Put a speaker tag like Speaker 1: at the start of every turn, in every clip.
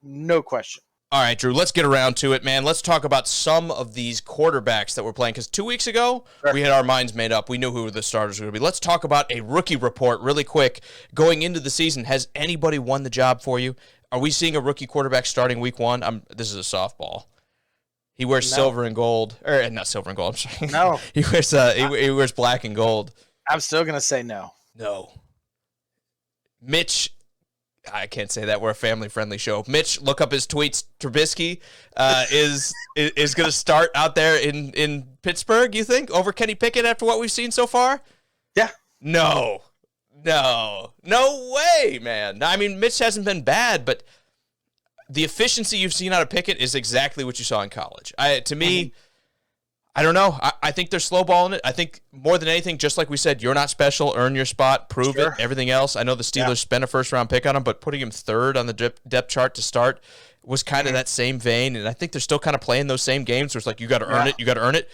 Speaker 1: No question.
Speaker 2: All right, Drew, let's get around to it, man. Let's talk about some of these quarterbacks that we're playing, because 2 weeks ago, we had our minds made up. We knew who the starters were going to be. Let's talk about a rookie report really quick. Going into the season, has anybody won the job for you? Are we seeing a rookie quarterback starting week one? This is a softball. He wears silver and gold. Or not silver and gold, I'm sorry.
Speaker 1: No.
Speaker 2: he wears black and gold.
Speaker 1: I'm still going to say no.
Speaker 2: No. Mitch, I can't say that. We're a family-friendly show. Mitch, look up his tweets. Trubisky is going to start out there in Pittsburgh, you think, over Kenny Pickett after what we've seen so far?
Speaker 1: Yeah.
Speaker 2: No way, man. I mean, Mitch hasn't been bad, but the efficiency you've seen out of Pickett is exactly what you saw in college. To me, I don't know. I think they're slowballing it. I think more than anything, just like we said, you're not special, earn your spot, prove it, everything else. I know the Steelers spent a first-round pick on him, but putting him third on the depth chart to start was kind of that same vein, and I think they're still kind of playing those same games where it's like, you got to earn it, you got to earn it.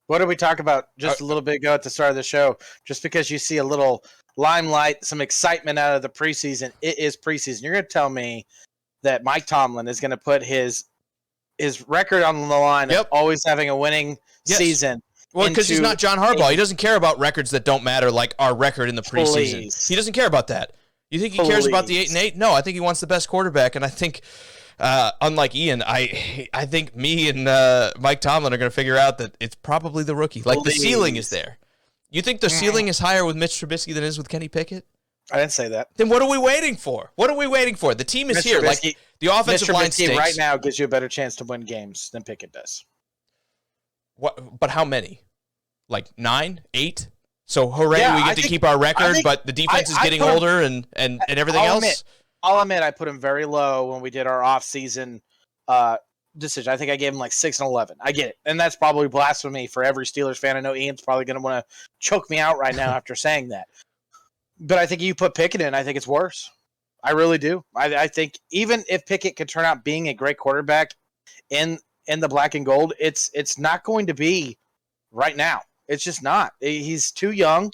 Speaker 1: What did we talk about just a little bit ago at the start of the show? Just because you see a little limelight, some excitement out of the preseason, it is preseason. You're going to tell me that Mike Tomlin is going to put his record on the line of always having a winning season.
Speaker 2: Well, because he's not John Harbaugh. He doesn't care about records that don't matter, like our record in the preseason. He doesn't care about that. You think he cares about the 8-8? No, I think he wants the best quarterback, and I think, unlike Ian, I think me and Mike Tomlin are going to figure out that it's probably the rookie. Like, the ceiling is there. You think the ceiling is higher with Mitch Trubisky than it is with Kenny Pickett?
Speaker 1: I didn't say that.
Speaker 2: Then what are we waiting for? The team is here.
Speaker 1: Trubisky,
Speaker 2: like, the offensive line stinks.
Speaker 1: Right now gives you a better chance to win games than Pickett does.
Speaker 2: What? But how many? Like 9, 8? So hooray, we get to keep our record, but the defense is getting older and everything else?
Speaker 1: I'll admit I put him very low when we did our off-season decision. I think I gave him like 6 and 11. I get it. And that's probably blasphemy for every Steelers fan. I know Ian's probably going to want to choke me out right now after saying that. But I think you put Pickett in, I think it's worse. I really do. I think even if Pickett could turn out being a great quarterback in the black and gold, it's not going to be right now. It's just not. He's too young,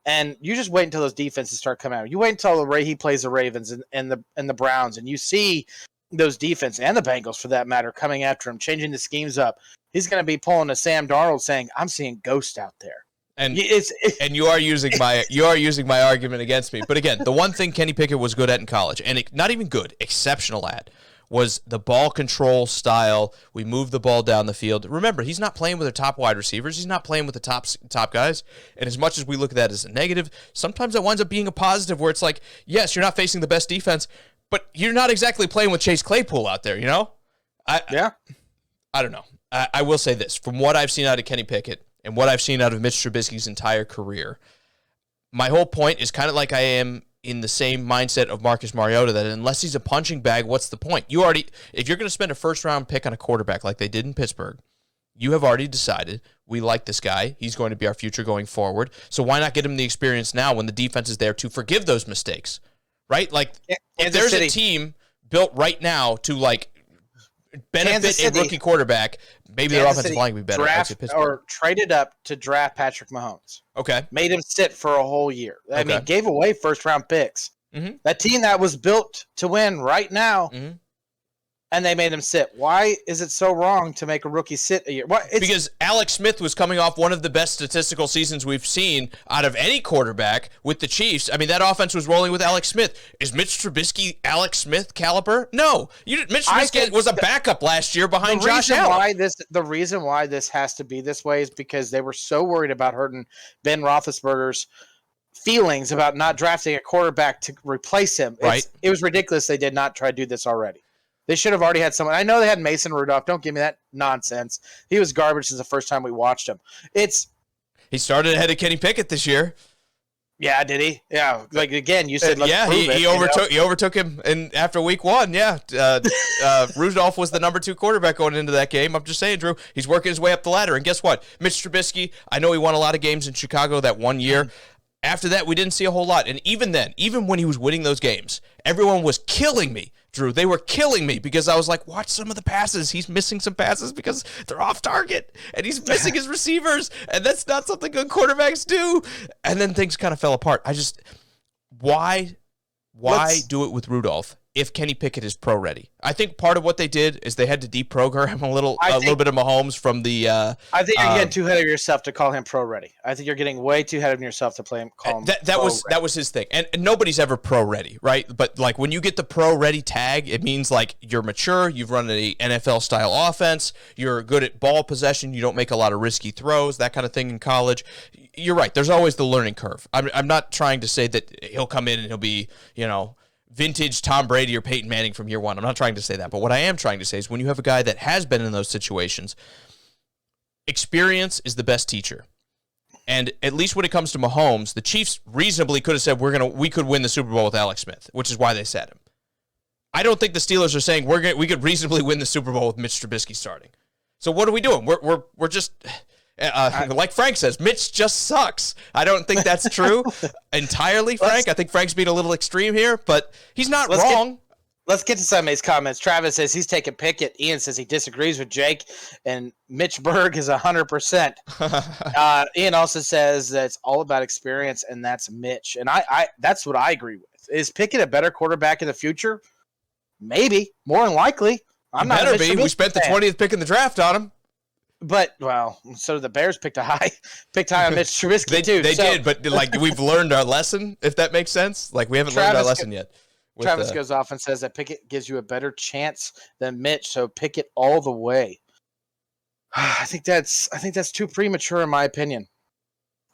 Speaker 1: and you just wait until those defenses start coming out. You wait until he plays the Ravens and the Browns, and you see those defense and the Bengals, for that matter, coming after him, changing the schemes up. He's going to be pulling a Sam Darnold saying, I'm seeing ghosts out there.
Speaker 2: And you are using my argument against me. But again, the one thing Kenny Pickett was good at in college, and not even good, exceptional at, was the ball control style. We move the ball down the field. Remember, he's not playing with the top wide receivers. He's not playing with the top guys. And as much as we look at that as a negative, sometimes it winds up being a positive where it's like, yes, you're not facing the best defense, but you're not exactly playing with Chase Claypool out there, you know? I don't know. I will say this. From what I've seen out of Kenny Pickett, and what I've seen out of Mitch Trubisky's entire career, my whole point is kind of like I am in the same mindset of Marcus Mariota, that unless he's a punching bag, what's the point? If you're going to spend a first-round pick on a quarterback like they did in Pittsburgh, you have already decided, we like this guy, he's going to be our future going forward, so why not get him the experience now when the defense is there to forgive those mistakes, right? Like, if there's a team built right now to, like, benefit a rookie quarterback, maybe their offensive line would be better.
Speaker 1: Or traded up to draft Patrick Mahomes.
Speaker 2: Okay.
Speaker 1: Made him sit for a whole year. I mean, gave away first-round picks.
Speaker 2: Mm-hmm.
Speaker 1: That team that was built to win right now, and they made him sit. Why is it so wrong to make a rookie sit a year?
Speaker 2: Because Alex Smith was coming off one of the best statistical seasons we've seen out of any quarterback with the Chiefs. I mean, that offense was rolling with Alex Smith. Is Mitch Trubisky Alex Smith caliber? No. Mitch Trubisky was a backup last year behind Josh Allen.
Speaker 1: The reason why this has to be this way is because they were so worried about hurting Ben Roethlisberger's feelings about not drafting a quarterback to replace him.
Speaker 2: Right.
Speaker 1: It was ridiculous they did not try to do this already. They should have already had someone. I know they had Mason Rudolph. Don't give me that nonsense. He was garbage since the first time we watched him.
Speaker 2: He started ahead of Kenny Pickett this year.
Speaker 1: Yeah, did he? Yeah. Like, again, you said,
Speaker 2: he overtook him after week 1. Yeah. Rudolph was the number 2 quarterback going into that game. I'm just saying, Drew, he's working his way up the ladder. And guess what? Mitch Trubisky, I know he won a lot of games in Chicago that one year. After that, we didn't see a whole lot. And even then, even when he was winning those games, everyone was killing me, Drew. They were killing me because I was like, watch some of the passes. He's missing some passes because they're off target. And he's missing his receivers. And that's not something good quarterbacks do. And then things kind of fell apart. Why do it with Rudolph if Kenny Pickett is pro ready. I think part of what they did is they had to deprogram him a little bit of Mahomes from the.
Speaker 1: I think you're getting too ahead of yourself to call him pro ready. I think you're getting way too ahead of yourself to call him.
Speaker 2: That was his thing, and nobody's ever pro ready, right? But like when you get the pro ready tag, it means like you're mature, you've run an NFL style offense, you're good at ball possession, you don't make a lot of risky throws, that kind of thing in college. You're right. There's always the learning curve. I'm not trying to say that he'll come in and he'll be, vintage Tom Brady or Peyton Manning from year one. I'm not trying to say that. But what I am trying to say is when you have a guy that has been in those situations, experience is the best teacher. And at least when it comes to Mahomes, the Chiefs reasonably could have said we could win the Super Bowl with Alex Smith, which is why they sat him. I don't think the Steelers are saying we could reasonably win the Super Bowl with Mitch Trubisky starting. So what are we doing? We're just like Frank says, Mitch just sucks. I don't think that's true entirely, Frank. I think Frank's being a little extreme here, but he's not wrong.
Speaker 1: Let's get to some of these comments. Travis says he's taking Pickett. Ian says he disagrees with Jake, and Mitch Berg is 100%. Ian also says that it's all about experience, and that's Mitch. And I that's what I agree with. Is Pickett a better quarterback in the future? Maybe, more than likely. I'm not
Speaker 2: better be. We spent the 20th pick in the draft on him.
Speaker 1: But, well, so the Bears picked high on Mitch Trubisky, too.
Speaker 2: They did, but, like, we've learned our lesson, if that makes sense. Like, we haven't learned our lesson yet.
Speaker 1: Travis goes off and says that Pickett gives you a better chance than Mitch, so Pickett all the way. I think that's too premature, in my opinion.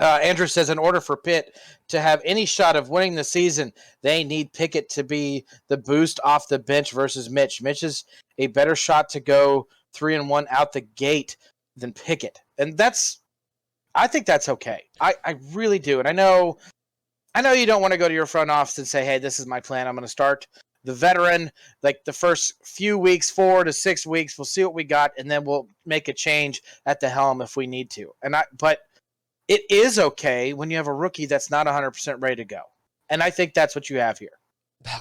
Speaker 1: Andrew says, in order for Pitt to have any shot of winning the season, they need Pickett to be the boost off the bench versus Mitch. Mitch is a better shot to go 3-1 out the gate than Pickett. And I think that's okay. I really do. And I know you don't want to go to your front office and say, hey, this is my plan. I'm going to start the veteran, like the first few weeks, 4 to 6 weeks. We'll see what we got, and then we'll make a change at the helm if we need to. But it is okay when you have a rookie that's not 100% ready to go. And I think that's what you have here.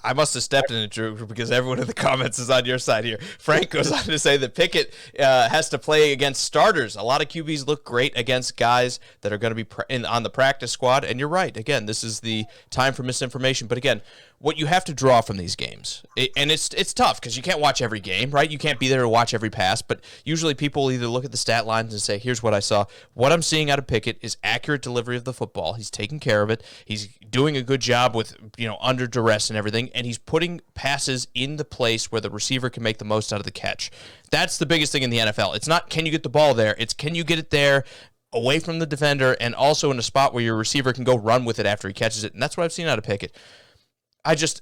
Speaker 2: I must have stepped in it, Drew, because everyone in the comments is on your side here. Frank goes on to say that Pickett has to play against starters. A lot of QBs look great against guys that are going to be on the practice squad. And you're right. Again, this is the time for misinformation. But again, what you have to draw from these games, and it's tough because you can't watch every game, right? You can't be there to watch every pass. But usually people either look at the stat lines and say, here's what I saw. What I'm seeing out of Pickett is accurate delivery of the football. He's taking care of it. He's doing a good job with, under duress and everything. And he's putting passes in the place where the receiver can make the most out of the catch. That's the biggest thing in the NFL. It's not can you get the ball there. It's can you get it there away from the defender and also in a spot where your receiver can go run with it after he catches it. And that's what I've seen out of Pickett.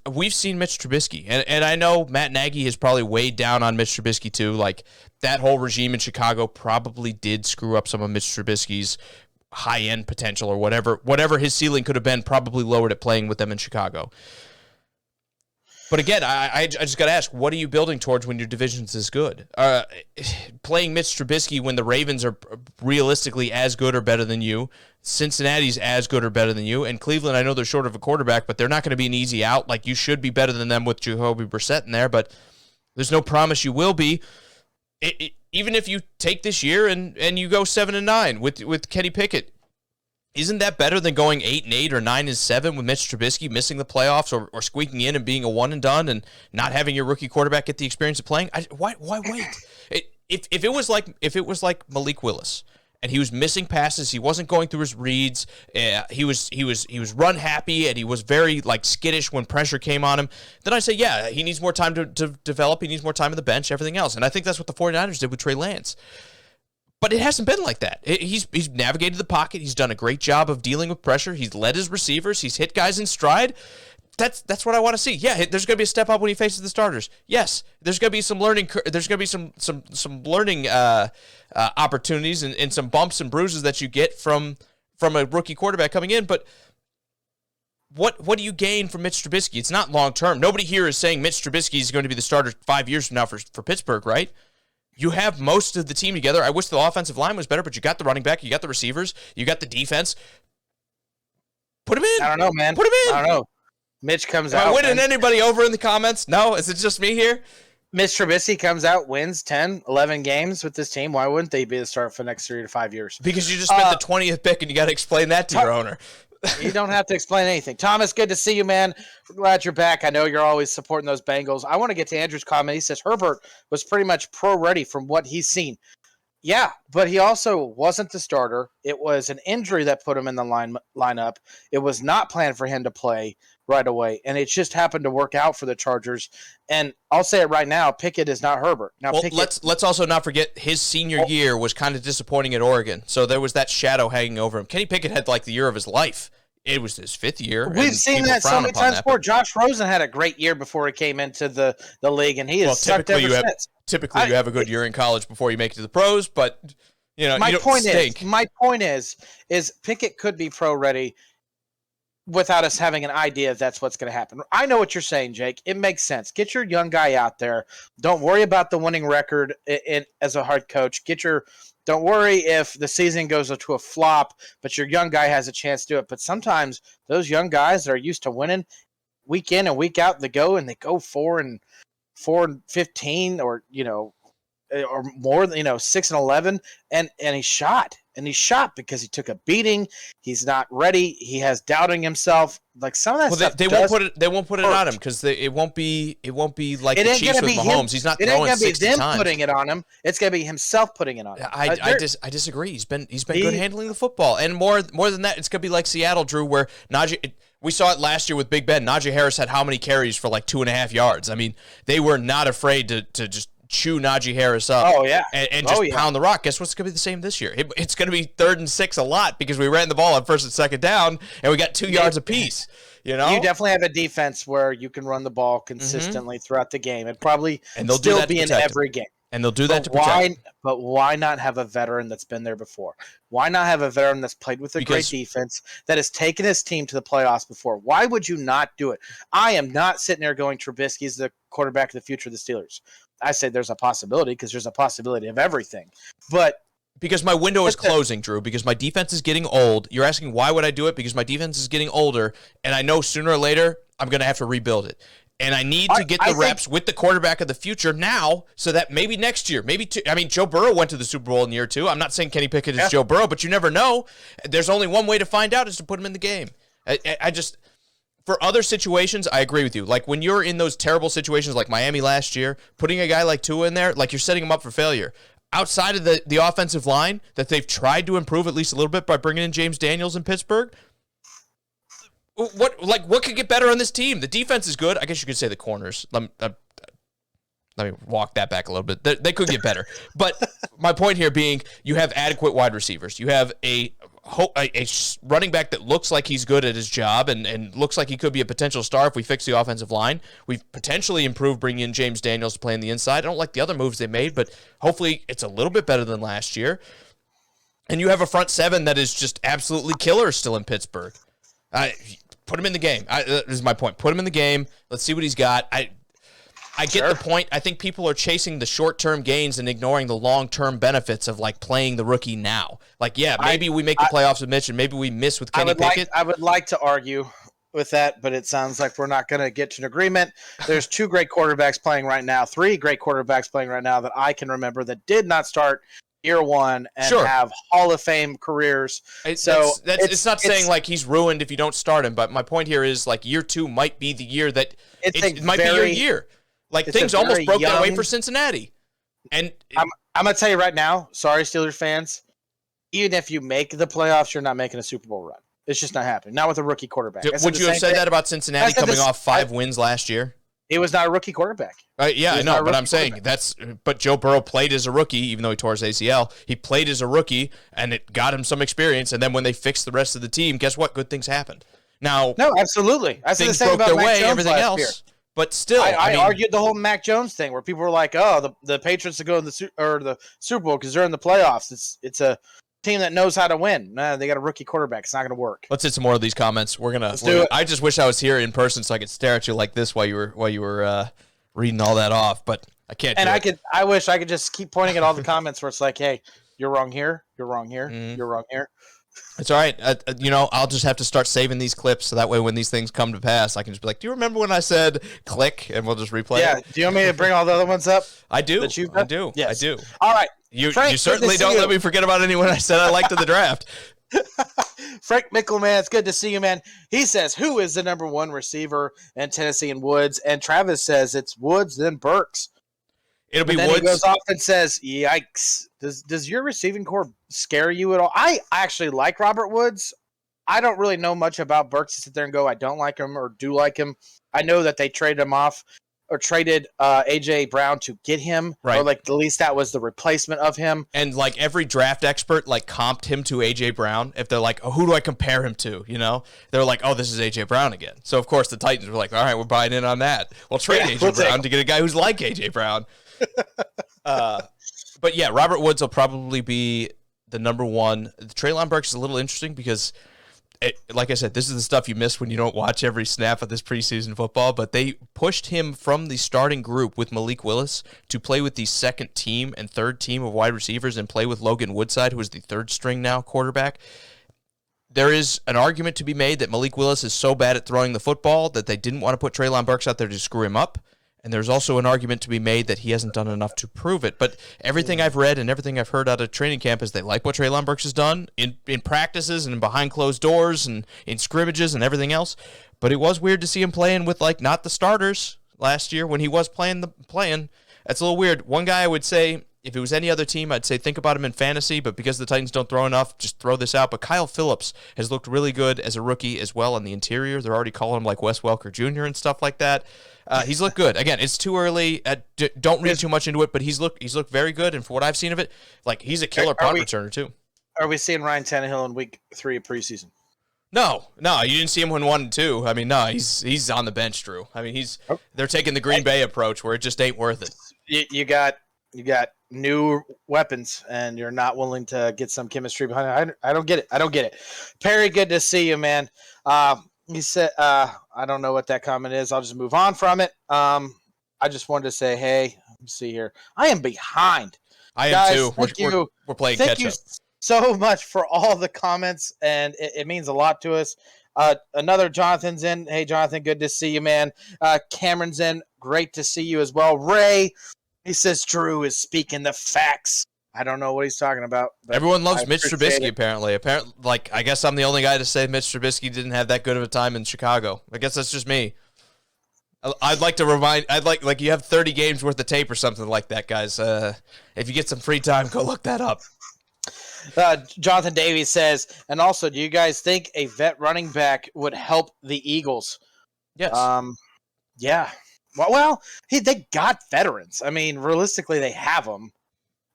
Speaker 2: We've seen Mitch Trubisky, and I know Matt Nagy has probably weighed down on Mitch Trubisky too. Like that whole regime in Chicago probably did screw up some of Mitch Trubisky's high-end potential or whatever his ceiling could have been, probably lowered at playing with them in Chicago. But again, I just got to ask, what are you building towards when your division's this good? Playing Mitch Trubisky when the Ravens are realistically as good or better than you, Cincinnati's as good or better than you, and Cleveland, I know they're short of a quarterback, but they're not going to be an easy out. Like, you should be better than them with Jacoby Brissett in there, but there's no promise you will be. Even if you take this year and you go 7-9 with Kenny Pickett, isn't that better than going 8-8 or 9-7 with Mitch Trubisky missing the playoffs or squeaking in and being a one and done and not having your rookie quarterback get the experience of playing? Why wait? If it was like Malik Willis and he was missing passes, he wasn't going through his reads, he was run happy and he was very like skittish when pressure came on him, then I say yeah, he needs more time to develop, he needs more time on the bench, everything else. And I think that's what the 49ers did with Trey Lance. But it hasn't been like that. He's navigated the pocket. He's done a great job of dealing with pressure. He's led his receivers. He's hit guys in stride. That's what I want to see. Yeah, there's going to be a step up when he faces the starters. Yes, there's going to be some learning. There's going to be some learning opportunities and some bumps and bruises that you get from a rookie quarterback coming in. But what do you gain from Mitch Trubisky? It's not long term. Nobody here is saying Mitch Trubisky is going to be the starter 5 years from now for Pittsburgh, right? You have most of the team together. I wish the offensive line was better, but you got the running back, you got the receivers, you got the defense. Put him in.
Speaker 1: I don't know, man.
Speaker 2: Put him in.
Speaker 1: I don't know. Mitch comes out.
Speaker 2: Am I winning anybody over in the comments? No? Is it just me here?
Speaker 1: Mitch Trubisky comes out, wins 10, 11 games with this team. Why wouldn't they be the starter for the next 3 to 5 years?
Speaker 2: Because you just spent the 20th pick and you got to explain that to your owner.
Speaker 1: You don't have to explain anything. Thomas, good to see you, man. We're glad you're back. I know you're always supporting those Bengals. I want to get to Andrew's comment. He says Herbert was pretty much pro-ready from what he's seen. Yeah, but he also wasn't the starter. It was an injury that put him in the lineup. It was not planned for him to play right away, and it just happened to work out for the Chargers. And I'll say it right now, Pickett is not Herbert. Now,
Speaker 2: well,
Speaker 1: Pickett,
Speaker 2: let's also not forget his senior year was kind of disappointing at Oregon, so there was that shadow hanging over him. Kenny Pickett had like the year of his life. It was his 5th year.
Speaker 1: We've seen that so many times before. Josh Rosen had a great year before he came into the league, and he has sucked ever since.
Speaker 2: Typically, you have a good year in college before you make it to the pros, but you know,
Speaker 1: my point is Pickett could be pro ready without us having an idea that's what's going to happen. I know what you're saying, Jake. It makes sense. Get your young guy out there. Don't worry about the winning record as a head coach. Don't worry if the season goes to a flop, but your young guy has a chance to do it. But sometimes those young guys that are used to winning week in and week out, they go 4-15, or or more than 6-11, and he shot. And he shot because he took a beating. He's not ready. He has doubting himself. Like some of that stuff.
Speaker 2: They won't put it on him because it won't be like the Chiefs with Mahomes. He's not throwing 60 times. It ain't gonna be them
Speaker 1: putting it on him. It's gonna be himself putting it on him.
Speaker 2: I disagree. He's been good handling the football, and more than that, it's gonna be like Seattle, Drew, where Najee. We saw it last year with Big Ben. Najee Harris had how many carries for like 2.5 yards? I mean, they were not afraid to just chew Najee Harris up and just pound the rock. Guess what's going to be the same this year? It's going to be 3rd and 6 a lot because we ran the ball on 1st and 2nd down, and we got 2 yards apiece. You
Speaker 1: definitely have a defense where you can run the ball consistently throughout the game. It probably still be in every game.
Speaker 2: And they'll do that to protect him.
Speaker 1: But why not have a veteran that's been there before? Why not have a veteran that's played with a great defense, that has taken his team to the playoffs before? Why would you not do it? I am not sitting there going Trubisky's the quarterback of the future of the Steelers. I say there's a possibility because there's a possibility of everything. But
Speaker 2: because my window is closing, Drew, because my defense is getting old. You're asking why would I do it? Because my defense is getting older, and I know sooner or later I'm going to have to rebuild it. And I need to get the reps with the quarterback of the future now so that maybe next year, Joe Burrow went to the Super Bowl in year 2. I'm not saying Kenny Pickett is Joe Burrow, but you never know. There's only one way to find out is to put him in the game. I just, for other situations, I agree with you. Like when you're in those terrible situations like Miami last year, putting a guy like Tua in there, like you're setting him up for failure. Outside of the offensive line that they've tried to improve at least a little bit by bringing in James Daniels in Pittsburgh, what could get better on this team? The defense is good. I guess you could say the corners. Let me walk that back a little bit. They could get better. But my point here being you have adequate wide receivers. You have a running back that looks like he's good at his job and looks like he could be a potential star if we fix the offensive line. We've potentially improved bringing in James Daniels to play on the inside. I don't like the other moves they made, but hopefully it's a little bit better than last year. And you have a front seven that is just absolutely killer still in Pittsburgh. Put him in the game. This is my point. Put him in the game. Let's see what he's got. I get the point. I think people are chasing the short-term gains and ignoring the long-term benefits of like playing the rookie now. Like, maybe we make the playoffs with Mitch, and maybe we miss with Kenny Pickett.
Speaker 1: I would like to argue with that, but it sounds like we're not going to get to an agreement. There's 2 great quarterbacks playing right now, 3 great quarterbacks playing right now that I can remember that did not start year 1 and have Hall of Fame careers.
Speaker 2: It's not saying like he's ruined if you don't start him, but my point here is like year 2 might be the year that it might be your year. Like things almost broke that way for Cincinnati. And
Speaker 1: I'm going to tell you right now, sorry Steelers fans, even if you make the playoffs, you're not making a Super Bowl run. It's just not happening. Not with a rookie quarterback.
Speaker 2: Would you have said that about Cincinnati coming off 5 wins last year?
Speaker 1: He was not a rookie quarterback.
Speaker 2: I know, but I'm saying but Joe Burrow played as a rookie, even though he tore his ACL. He played as a rookie, and it got him some experience. And then when they fixed the rest of the team, guess what? Good things happened. Now,
Speaker 1: no, absolutely. I said the same about Mac Jones everything else. Year.
Speaker 2: But still,
Speaker 1: I argued the whole Mac Jones thing, where people were like, "Oh, the Patriots to go to the Super Bowl because they're in the playoffs. It's a team that knows how to win. Nah, they got a rookie quarterback. It's not going to work."
Speaker 2: Let's hit some more of these comments. Let's do it. I just wish I was here in person so I could stare at you like this while you were reading all that off, but I can't.
Speaker 1: I wish I could just keep pointing at all the comments where it's like, "Hey, you're wrong here. You're wrong here. You're wrong here."
Speaker 2: It's all right. I'll just have to start saving these clips so that way when these things come to pass, I can just be like, "Do you remember when I said click?" And we'll just replay.
Speaker 1: Yeah. Do you want me to bring all the other ones up?
Speaker 2: I do. I do.
Speaker 1: Yes.
Speaker 2: I do.
Speaker 1: All right.
Speaker 2: You certainly don't let me forget about anyone I said I liked in the draft.
Speaker 1: Frank Mickelman, it's good to see you, man. He says, who is the number one receiver in Tennessee and Woods? And Travis says it's Woods, then Burks.
Speaker 2: It'll be
Speaker 1: then
Speaker 2: Woods.
Speaker 1: He goes off and says, yikes. Does your receiving core scare you at all? I actually like Robert Woods. I don't really know much about Burks to sit there and go, I don't like him or do like him. I know that they traded him off or traded A.J. Brown to get him.
Speaker 2: Right.
Speaker 1: Or like at least that was the replacement of him.
Speaker 2: And like every draft expert like comped him to A.J. Brown. If they're like, oh, who do I compare him to? You know, they're like, oh, this is A.J. Brown again. So of course the Titans were like, all right, we're buying in on that. We'll trade A.J. Brown to get a guy who's like A.J. Brown. But yeah, Robert Woods will probably be the number one. Treylon Burks is a little interesting because, like I said, this is the stuff you miss when you don't watch every snap of this preseason football, but they pushed him from the starting group with Malik Willis to play with the second team and third team of wide receivers and play with Logan Woodside, who is the third string now quarterback. There is an argument to be made that Malik Willis is so bad at throwing the football that they didn't want to put Treylon Burks out there to screw him up. And there's also an argument to be made that he hasn't done enough to prove it. But everything I've read and everything I've heard out of training camp is they like what Treylon Burks has done in practices and behind closed doors and in scrimmages and everything else. But it was weird to see him playing with, like, not the starters last year when he was playing. That's a little weird. One guy I would say, if it was any other team, I'd say think about him in fantasy, but because the Titans don't throw enough, just throw this out. But Kyle Phillips has looked really good as a rookie as well on the interior. They're already calling him like Wes Welker Jr. and stuff like that. He's looked good. Again, it's too early. Don't read too much into it, but he's looked very good. And for what I've seen of it, like he's a killer punt returner too.
Speaker 1: Are we seeing Ryan Tannehill in week 3 of preseason?
Speaker 2: No, you didn't see him win 1 and 2. I mean, no, he's on the bench, Drew. I mean, they're taking the Green Bay approach where it just ain't worth it.
Speaker 1: You got new weapons, and you're not willing to get some chemistry behind it. I don't get it. Perry, good to see you, man. He said, I don't know what that comment is. I'll just move on from it. I just wanted to say, hey, let's see here. I am behind.
Speaker 2: I am
Speaker 1: Guys,
Speaker 2: too. We're playing
Speaker 1: thank
Speaker 2: catch
Speaker 1: you
Speaker 2: up.
Speaker 1: So much for all the comments, and it means a lot to us. Another Jonathan's in. Hey, Jonathan, good to see you, man. Cameron's in. Great to see you as well. Ray, he says Drew is speaking the facts. I don't know what he's talking about.
Speaker 2: Everyone loves Mitch Trubisky, apparently. Like, I guess I'm the only guy to say Mitch Trubisky didn't have that good of a time in Chicago. I guess that's just me. I'd like you have 30 games worth of tape or something like that, guys. If you get some free time, go look that up.
Speaker 1: Jonathan Davies says, and also, do you guys think a vet running back would help the Eagles?
Speaker 2: Yes.
Speaker 1: Yeah. Well, they got veterans. I mean, realistically, they have them.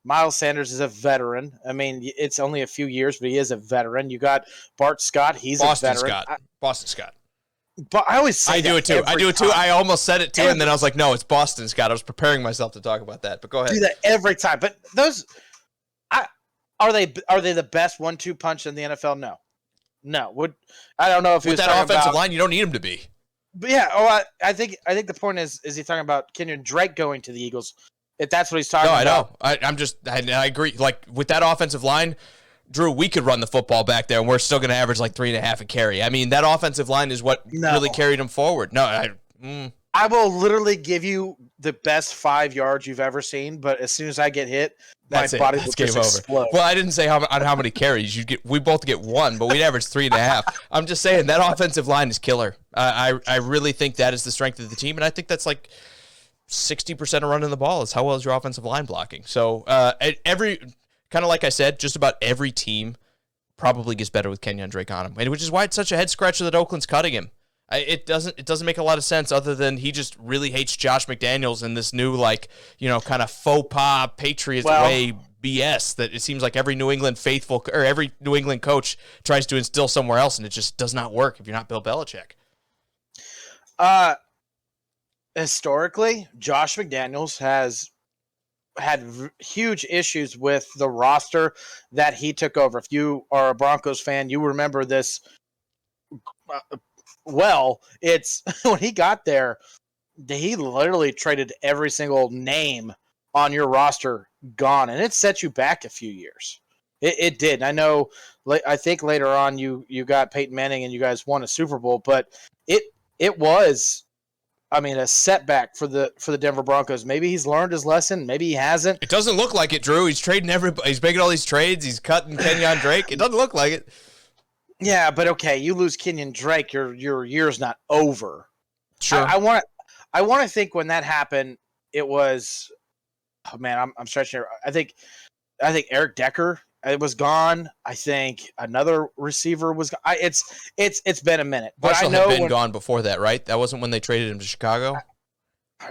Speaker 1: Miles Sanders is a veteran. I mean, it's only a few years, but he is a veteran. You got Bart Scott. He's
Speaker 2: Boston
Speaker 1: a veteran.
Speaker 2: Boston Scott.
Speaker 1: But I always say
Speaker 2: I do it too. I almost said it too, and then I was like, no, it's Boston Scott. I was preparing myself to talk about that, but go ahead.
Speaker 1: Do that every time. But those are they the best 1-2 punch in the NFL? No. I don't know if
Speaker 2: with that offensive line, you don't need him to be.
Speaker 1: But yeah, I think the point is he talking about Kenyon Drake going to the Eagles? If that's what he's talking about.
Speaker 2: No, I know. I agree. Like, with that offensive line, Drew, we could run the football back there, and we're still going to average like 3.5 a carry. I mean, that offensive line is what really carried him forward. No,
Speaker 1: I will literally give you the best 5 yards you've ever seen, but as soon as I get hit, my body will just explode.
Speaker 2: Well, I didn't say how many carries. We both get 1, but we'd average 3.5. I'm just saying that offensive line is killer. I really think that is the strength of the team, and I think that's like 60% of running the ball is how well is your offensive line blocking. So kind of like I said, just about every team probably gets better with Kenyon Drake on him, and which is why it's such a head scratcher that Oakland's cutting him. It doesn't make a lot of sense other than he just really hates Josh McDaniels and this new kind of faux pas Patriots way BS that it seems like every New England faithful or every New England coach tries to instill somewhere else, and it just does not work if you're not Bill Belichick.
Speaker 1: Historically, Josh McDaniels has had huge issues with the roster that he took over. If you are a Broncos fan, you remember this well. It's when he got there, he literally traded every single name on your roster gone, and it set you back a few years. It did. I know. I think later on you got Peyton Manning and you guys won a Super Bowl, but it was. I mean, a setback for the Denver Broncos. Maybe he's learned his lesson. Maybe he hasn't.
Speaker 2: It doesn't look like it, Drew. He's trading everybody. He's making all these trades. He's cutting Kenyon Drake. It doesn't look like it.
Speaker 1: Yeah, but okay, you lose Kenyon Drake, your year's not over.
Speaker 2: Sure.
Speaker 1: I want to think when that happened, it was. Oh man, I'm stretching here. I think Eric Decker was gone. I think another receiver was. It's been a minute, but
Speaker 2: Marshall
Speaker 1: I know
Speaker 2: had been gone before that, right? That wasn't when they traded him to Chicago.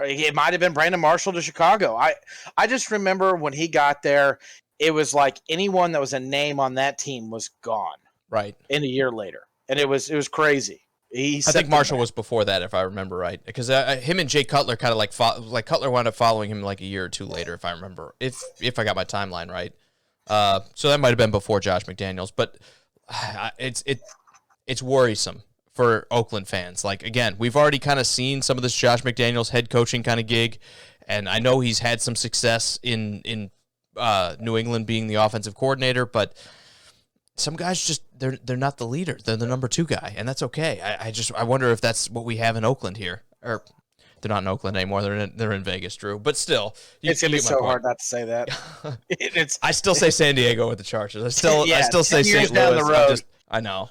Speaker 1: It might have been Brandon Marshall to Chicago. I just remember when he got there, it was like anyone that was a name on that team was gone.
Speaker 2: Right.
Speaker 1: In a year later, and it was crazy.
Speaker 2: I think Marshall was before that, if I remember right, because him and Jay Cutler kind of like Cutler wound up following him like a year or two later, if I remember, if I got my timeline right. So that might have been before Josh McDaniels, but it's worrisome for Oakland fans. Like, again, we've already kind of seen some of this Josh McDaniels head coaching kind of gig, and I know he's had some success in New England being the offensive coordinator, but some guys just they're not the leader. They're the number 2 guy, and that's okay. I wonder if that's what we have in Oakland here. Or they're not in Oakland anymore. They're in Vegas, Drew. But still,
Speaker 1: it's gonna be so hard not to say that.
Speaker 2: I still say San Diego with the Chargers. I still say St. Louis.
Speaker 1: Down the road.
Speaker 2: I know.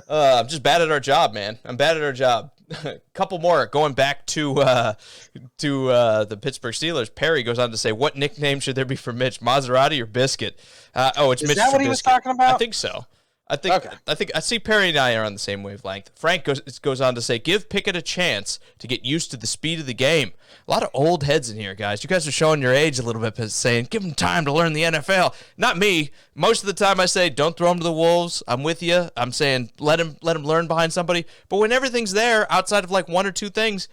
Speaker 2: I'm just bad at our job, man. I'm bad at our job. A couple more going back to the Pittsburgh Steelers. Perry goes on to say, "What nickname should there be for Mitch? Maserati or Biscuit?" It's
Speaker 1: Is
Speaker 2: Mitch.
Speaker 1: that what he was talking about?
Speaker 2: I think so. I think I see Perry and I are on the same wavelength. Frank goes on to say, "Give Pickett a chance to get used to the speed of the game." A lot of old heads in here, guys. You guys are showing your age a little bit, saying, "Give him time to learn the NFL." Not me. Most of the time, I say, "Don't throw him to the wolves." I'm with you. I'm saying, let him learn behind somebody. But when everything's there, outside of like 1 or 2 things,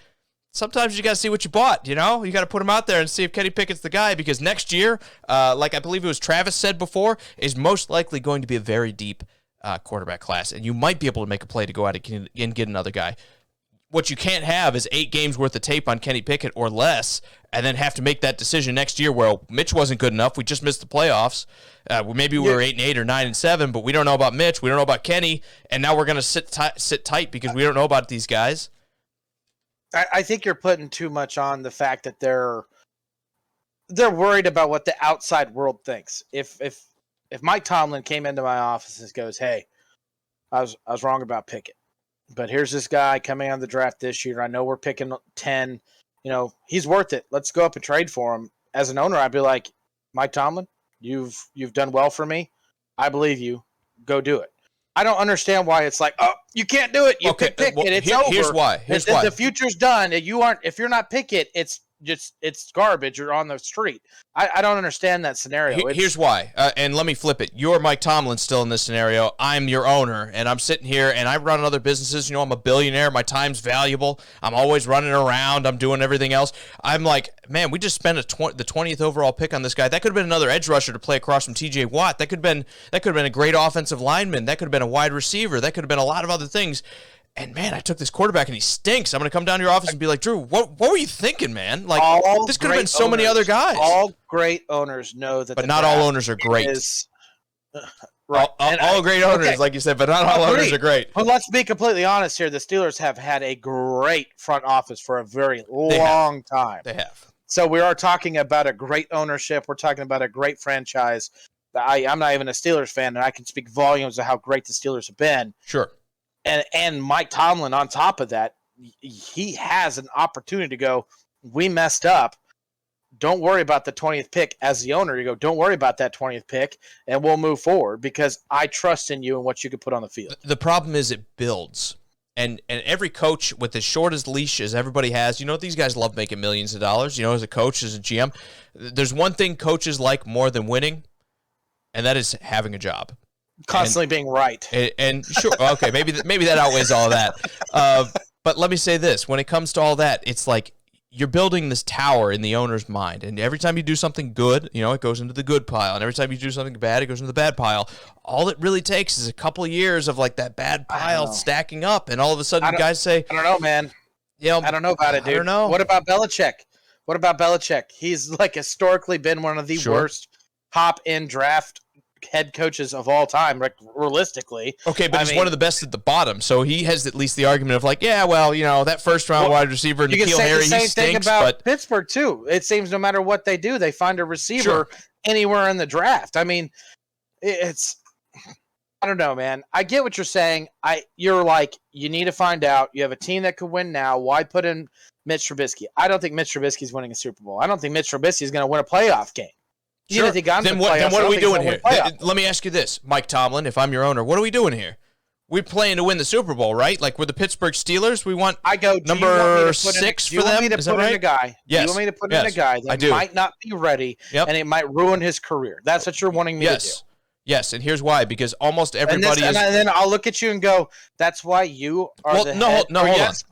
Speaker 2: sometimes you got to see what you bought, you know? You got to put him out there and see if Kenny Pickett's the guy, because next year, like I believe it was Travis said before, is most likely going to be a very deep quarterback class, and you might be able to make a play to go out and get another guy. What you can't have is 8 games worth of tape on Kenny Pickett or less, and then have to make that decision next year where Mitch wasn't good enough. We just missed the playoffs. Maybe we were 8-8 or 9-7, but we don't know about Mitch. We don't know about Kenny, and now we're going to sit tight because we don't know about these guys.
Speaker 1: I think you're putting too much on the fact that they're worried about what the outside world thinks. If Mike Tomlin came into my office and goes, "Hey, I was wrong about Pickett, but here's this guy coming on the draft this year. I know we're picking 10. You know, he's worth it. Let's go up and trade for him." As an owner, I'd be like, "Mike Tomlin, you've done well for me. I believe you. Go do it." I don't understand why it's like, "Oh, you can't do it. You pick Pickett. It's over.
Speaker 2: Here's why.
Speaker 1: The future's done. If you're not Pickett, it's garbage. You're on the street." I don't understand that scenario.
Speaker 2: Here's why, and let me flip it. You're Mike Tomlin still in this scenario. I'm your owner, and I'm sitting here, and I run other businesses. You know, I'm a billionaire. My time's valuable. I'm always running around. I'm doing everything else. I'm like, man, we just spent the 20th overall pick on this guy. That could have been another edge rusher to play across from T.J. Watt. That could have been a great offensive lineman. That could have been a wide receiver. That could have been a lot of other things. And, man, I took this quarterback, and he stinks. I'm going to come down to your office and be like, "Drew, what were you thinking, man? Like, this could have been so many other guys."
Speaker 1: All great owners know that.
Speaker 2: But not all owners are great. Right. All great owners, like you said, but not all owners are great.
Speaker 1: But let's be completely honest here. The Steelers have had a great front office for a very long time.
Speaker 2: They have.
Speaker 1: So we are talking about a great ownership. We're talking about a great franchise. I'm not even a Steelers fan, and I can speak volumes of how great the Steelers have been.
Speaker 2: Sure.
Speaker 1: And Mike Tomlin, on top of that, he has an opportunity to go, "We messed up. Don't worry about the 20th pick." As the owner, you go, "Don't worry about that 20th pick, and we'll move forward because I trust in you and what you can put on the field."
Speaker 2: The problem is it builds. And every coach with as short as leash as everybody has, you know, these guys love making millions of dollars. You know, as a coach, as a GM, there's one thing coaches like more than winning, and that is having a job.
Speaker 1: Constantly being right.
Speaker 2: And sure, okay, maybe that outweighs all of that. But let me say this. When it comes to all that, it's like you're building this tower in the owner's mind. And every time you do something good, you know, it goes into the good pile. And every time you do something bad, it goes into the bad pile. All it really takes is a couple of years of like that bad pile stacking up. And all of a sudden guys say,
Speaker 1: "I don't know, man.
Speaker 2: You know,
Speaker 1: I don't know about it, dude.
Speaker 2: I don't know.
Speaker 1: What about Belichick? He's like historically been one of the worst top-end draft head coaches of all time, like realistically."
Speaker 2: Okay, but he's one of the best at the bottom, so he has at least the argument of like, yeah, well, you know, that first-round wide receiver, N'Keal Harry, he stinks. You can say the same thing about
Speaker 1: Pittsburgh, too. It seems no matter what they do, they find a receiver anywhere in the draft. I mean, I don't know, man. I get what you're saying. You're like, you need to find out. You have a team that could win now. Why put in Mitch Trubisky? I don't think Mitch Trubisky is winning a Super Bowl. I don't think Mitch Trubisky is going to win a playoff game.
Speaker 2: Sure. Then what are we doing here? Let me ask you this, Mike Tomlin, if I'm your owner, what are we doing here? We're playing to win the Super Bowl, right? Like we're the Pittsburgh Steelers. We want number 6 for them. Is that right?
Speaker 1: Yes. You want me to put in a guy that might not be ready, and it might ruin his career. That's what you're wanting me to do.
Speaker 2: Yes, and here's why. Because almost everybody
Speaker 1: and then I'll look at you and go, that's why you are the head. Hold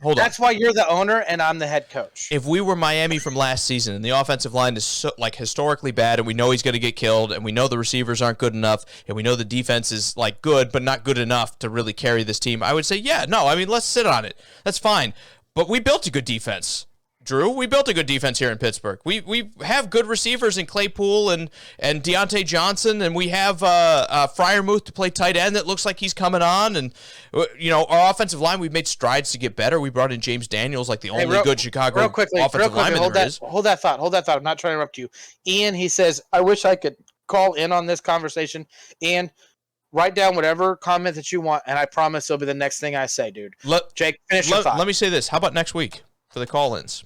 Speaker 1: on. That's why you're the owner and I'm the head coach.
Speaker 2: If we were Miami from last season and the offensive line is so, historically bad and we know he's going to get killed and we know the receivers aren't good enough and we know the defense is good but not good enough to really carry this team, I would say, let's sit on it. That's fine. But we built a good defense. Drew, we built a good defense here in Pittsburgh. We have good receivers in Claypool and Deontay Johnson, and we have Freiermuth to play tight end that looks like he's coming on. And our offensive line, we've made strides to get better. We brought in James Daniels, like the only good Chicago offensive lineman there is.
Speaker 1: Hold that thought. I'm not trying to interrupt you. Ian, he says, I wish I could call in on this conversation. Ian, write down whatever comment that you want, and I promise it'll be the next thing I say, dude. Jake, finish your thought.
Speaker 2: Let me say this. How about next week for the call-ins?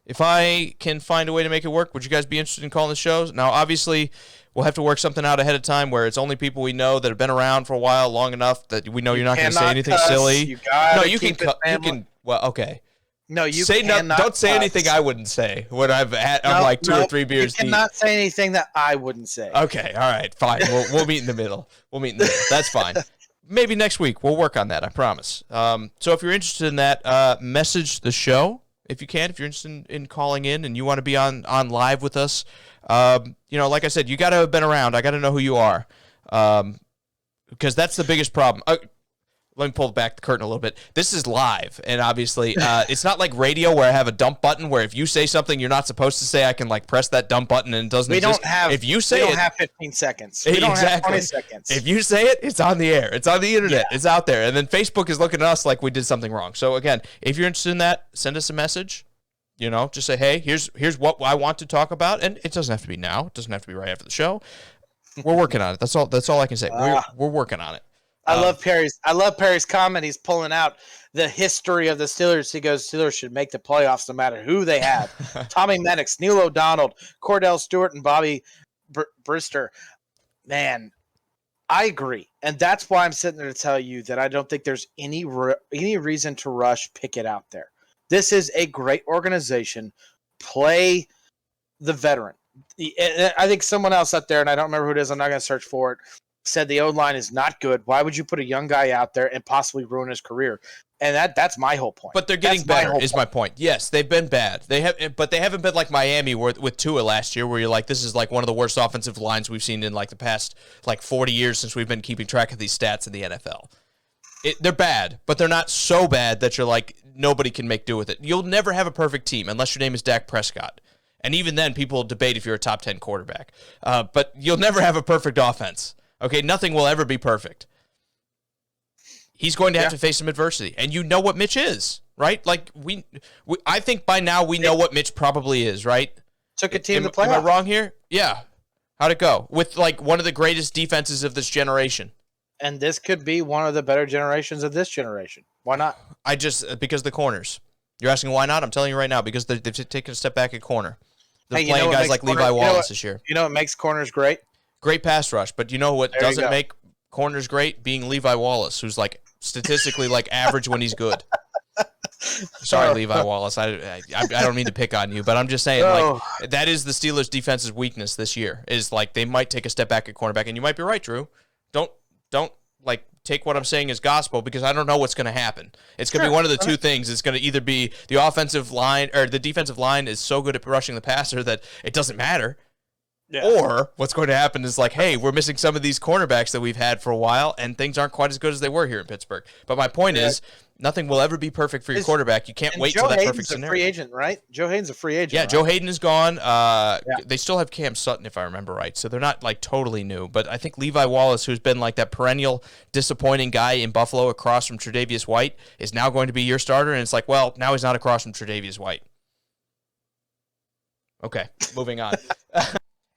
Speaker 2: If I can find a way to make it work, would you guys be interested in calling the shows? Now, obviously, we'll have to work something out ahead of time where it's only people we know that have been around for a while, long enough that we know you're not going to say anything silly.
Speaker 1: You
Speaker 2: can. Well, okay.
Speaker 1: No, you
Speaker 2: cannot. Don't say anything I wouldn't say when I'm like 2 or 3 beers deep.
Speaker 1: You cannot say anything that I wouldn't say.
Speaker 2: Okay, all right, fine. We'll meet in the middle. That's fine. Maybe next week we'll work on that. I promise. So if you're interested in that, message the show. If you can, if you're interested in calling in and you want to be on live with us, like I said, you got to have been around. I got to know who you are, because that's the biggest problem. Let me pull back the curtain a little bit. This is live, and obviously, it's not like radio where I have a dump button where if you say something you're not supposed to say, I can press that dump button and it doesn't exist. If you say
Speaker 1: we don't have 15 seconds. We don't have 20 seconds.
Speaker 2: If you say it, it's on the air. It's on the internet. Yeah. It's out there. And then Facebook is looking at us like we did something wrong. So again, if you're interested in that, send us a message. Just say, hey, here's what I want to talk about, and it doesn't have to be now. It doesn't have to be right after the show. We're working on it. That's all I can say. We're working on it.
Speaker 1: I love Perry's comment. He's pulling out the history of the Steelers. He goes, Steelers should make the playoffs no matter who they have. Tommy Maddox, Neil O'Donnell, Cordell Stewart, and Bobby Brister. Man, I agree. And that's why I'm sitting there to tell you that I don't think there's any reason to rush Pickett out there. This is a great organization. Play the veteran. I think someone else out there, and I don't remember who it is, I'm not going to search for it, said the O-line is not good. Why would you put a young guy out there and possibly ruin his career? And that's my whole point.
Speaker 2: But they're getting better, is my point. Yes, they've been bad. But they haven't been like Miami with Tua last year, where you're like, this is like one of the worst offensive lines we've seen in like the past 40 years since we've been keeping track of these stats in the NFL. They're bad, but they're not so bad that you're like, nobody can make do with it. You'll never have a perfect team unless your name is Dak Prescott. And even then, people debate if you're a top 10 quarterback. But you'll never have a perfect offense. Okay, nothing will ever be perfect. He's going to have to face some adversity, and you know what Mitch is, right? Like I think by now we know what Mitch probably is, right?
Speaker 1: Took a team to play.
Speaker 2: Am I wrong here? Yeah. How'd it go? With like one of the greatest defenses of this generation.
Speaker 1: And this could be one of the better generations of this generation. Why not?
Speaker 2: Because the corners. You're asking why not? I'm telling you right now, because they've taken a step back at corner. They're playing guys like Levi Wallace this year.
Speaker 1: You know what makes corners great?
Speaker 2: Great pass rush, but you know what doesn't make corners great? Being Levi Wallace, who's like statistically like average when he's good. Sorry, Levi Wallace. I don't mean to pick on you, but I'm just saying like that is the Steelers' defense's weakness this year. Is like they might take a step back at cornerback, and you might be right, Drew. Don't like take what I'm saying as gospel because I don't know what's going to happen. It's going to be one of the two things. It's going to either be the offensive line or the defensive line is so good at rushing the passer that it doesn't matter. Yeah. Or what's going to happen is like, hey, we're missing some of these cornerbacks that we've had for a while, and things aren't quite as good as they were here in Pittsburgh. But my point is, nothing will ever be perfect for your quarterback. You can't wait till that perfect scenario.
Speaker 1: Free agent, right? Joe Hayden's a free agent.
Speaker 2: Yeah, right? Joe Hayden is gone. They still have Cam Sutton, if I remember right. So they're not like totally new. But I think Levi Wallace, who's been like that perennial disappointing guy in Buffalo across from Tre'Davious White, is now going to be your starter. And it's like, well, now he's not across from Tre'Davious White. Okay, moving on.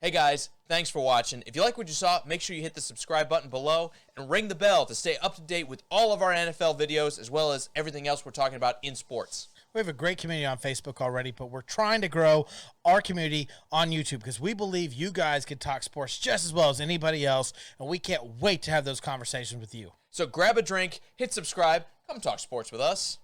Speaker 2: Hey, guys, Thanks for watching. If you like what you saw, make sure you hit the subscribe button below and ring the bell to stay up to date with all of our NFL videos as well as everything else we're talking about in sports.
Speaker 3: We have a great community on Facebook already, but we're trying to grow our community on YouTube because we believe you guys can talk sports just as well as anybody else, and we can't wait to have those conversations with you.
Speaker 2: So grab a drink, hit subscribe, come talk sports with us.